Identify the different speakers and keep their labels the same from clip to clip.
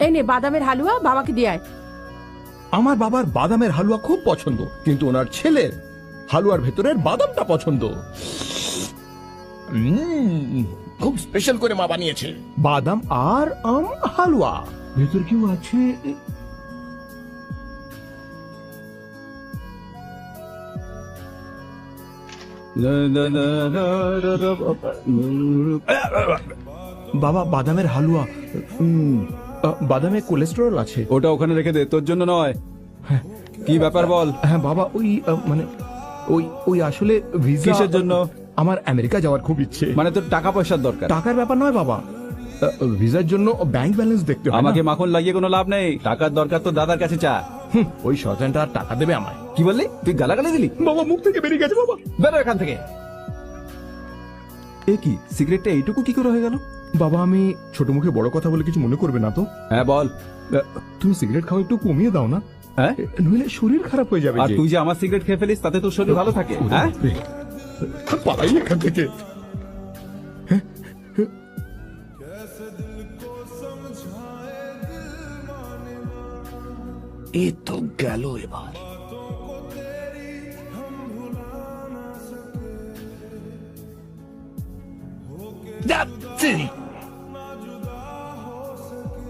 Speaker 1: এই নে বাদামের হালুয়া, বাবাকে দিয়ে আয়।
Speaker 2: আমার বাবার বাদামের হালুয়া খুব পছন্দ, কিন্তু ওনার ছেলের হালুয়ার ভেতরের বাদামটা পছন্দ। খুব স্পেশাল করে মা বানিয়েছে বাদাম আর আম হালুয়া। ভেতর কেউ আছে? বাবা বাদামের হালুয়া, বাদামে কোলেস্টেরল আছে।
Speaker 3: ওটা ওখানে রেখে দে, তোর জন্য নয়। কি ব্যাপার বল?
Speaker 2: হ্যাঁ বাবা, ওই মানে ওই ওই আসলে ভিসা।
Speaker 3: কিসের জন্য?
Speaker 2: আমার আমেরিকা যাওয়ার খুব ইচ্ছে।
Speaker 3: মানে তোর টাকা পয়সার দরকার?
Speaker 2: টাকার ব্যাপার নয় বাবা, ভিসার জন্য ব্যাংক ব্যালেন্স দেখতে হয়।
Speaker 3: আমাকে মাখন লাগিয়ে কোনো লাভ নেই, টাকার দরকার তো দাদার কাছে চা।
Speaker 2: ওই শয়তানটা আর টাকা দেবে আমায়?
Speaker 3: কি বললি? তুই গালাগালি দিলি?
Speaker 2: বাবা মুখ থেকে বেরিয়ে গেছে বাবা।
Speaker 3: বেরো এখান থেকে। এ কি, সিগারেটটা এইটুকু কি করে হয়ে গেল?
Speaker 2: বাবা আমি ছোট মুখে বড় কথা বলে কিছু মনে করবে না তো?
Speaker 3: হ্যাঁ বল।
Speaker 2: তুমি সিগারেট খাও একটু কমিয়ে দাও না,
Speaker 3: হ্যাঁ?
Speaker 2: নইলে শরীর খারাপ হয়ে যাবে।
Speaker 3: আর তুই যে আমার সিগারেট খেয়ে ফেলিস তাতে তোর শরীর ভালো থাকে? হ্যাঁ,
Speaker 2: পালাই এখান থেকে। এ তো গেল এবার।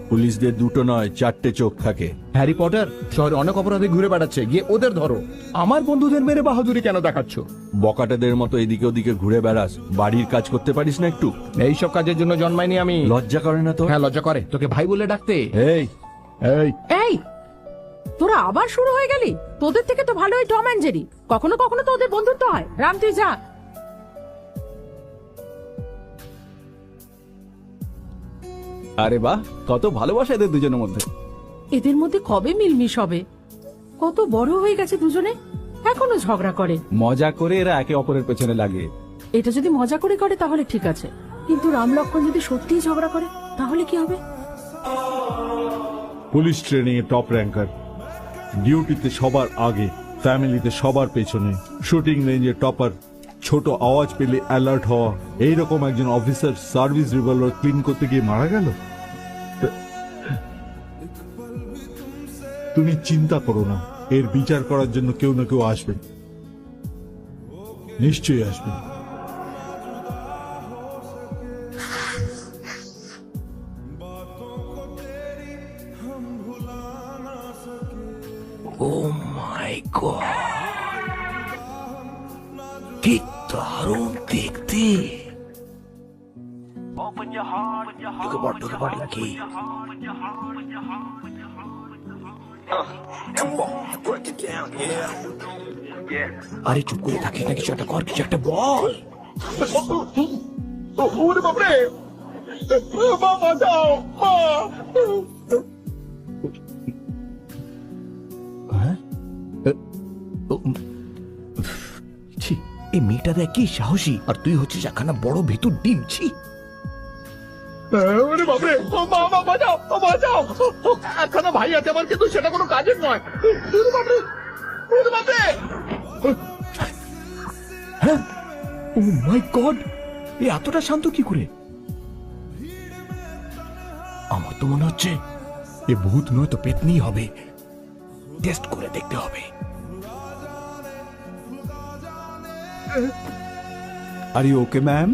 Speaker 4: পুলিশদের দুটো নয়, চারটে চোখ থাকে।
Speaker 2: হ্যারি পটার শহরে অনেক অপরাধী ঘুরে বেড়াচ্ছে, গিয়ে ওদের ধরো। আমার বন্ধুদের মেরে বাহাদুরি কেন দেখাচ্ছ?
Speaker 4: বকাটাদের মতো এদিকে ওদিকে ঘুরে বেড়াস, বাড়ির কাজ করতে পারিস না একটু?
Speaker 2: এইসব কাজের জন্য জন্মাইনি আমি।
Speaker 4: লজ্জা করে না তো?
Speaker 2: হ্যাঁ লজ্জা করে, তোকে ভাই বলে ডাকতে।
Speaker 4: এই
Speaker 2: এই
Speaker 1: এই তোরা আবার শুরু হয়ে গেলি? তোদের থেকে তো ভালো ওই টম অ্যান্ড জেরি। কখনো কখনো তো ওদের বন্ধুত্ব হয়। রাম তুই যা।
Speaker 3: আরে বাহ, কত ভালোবাসা এদের দুজনের মধ্যে।
Speaker 1: এদের মধ্যে কবে মিলমিশ হবে? কত বড় হয়ে গেছে দুজনে, এখনো ঝগড়া করে।
Speaker 3: মজা করে এরা একে অপরের পেছনে লাগে।
Speaker 1: এটা যদি মজা করে করে তাহলে ঠিক আছে, কিন্তু রাম লক্ষ্মণ যদি সত্যিই ঝগড়া করে তাহলে কি হবে?
Speaker 5: পুলিশ ট্রেনিং এ টপ র্যাঙ্কার, ডিউটিতে সবার আগে, ফ্যামিলিতে সবার পেছনে, শুটিং রেঞ্জে টপার, ছোট আওয়াজ পেলে অ্যালার্ট হওয়া, এইরকম একজন অফিসার সার্ভিস রিভলভার ক্লিন করতে গিয়ে মারা গেল। তুমি চিন্তা করো না, এর বিচার করার জন্য কেউ না কেউ আসবে, নিশ্চয়ই আসবে।
Speaker 2: ও মাই গড, কি দারুণ দেখতে। ঢুকে পড় নাকি? আরে চুপ করে থাকিস না, কিছু একটা কর, কিছু একটা বল। ওরে বাপরে, বাবা যাও। এই মেয়েটা দেখ কি সাহসী, আর তুই হচ্ছিস একখানা বড় ভেতুর ডিম। ছি, একখানা ভাই আছে আমার, কিন্তু সেটা কোনো কাজের নয়। হ্যাঁ, ও মাই গড, এ এতটা শান্ত কি করে? আমার তো মনে হচ্ছে এ ভূত নয় তো পেতনি হবে। টেস্ট করে দেখতে হবে।
Speaker 3: Are you okay ma'am?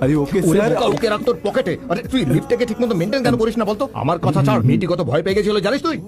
Speaker 3: Are you okay
Speaker 2: ওরে
Speaker 3: স্যার?
Speaker 2: বোকা, ওকে রাখ তোর পকেটে। আরে তুই লিফটটাকে ঠিক মতো মেনটেন কেন করিস না বলতো? আমার কথা ছাড়, মেয়েটি কত ভয় পেয়ে গেছিল জানিস তুই?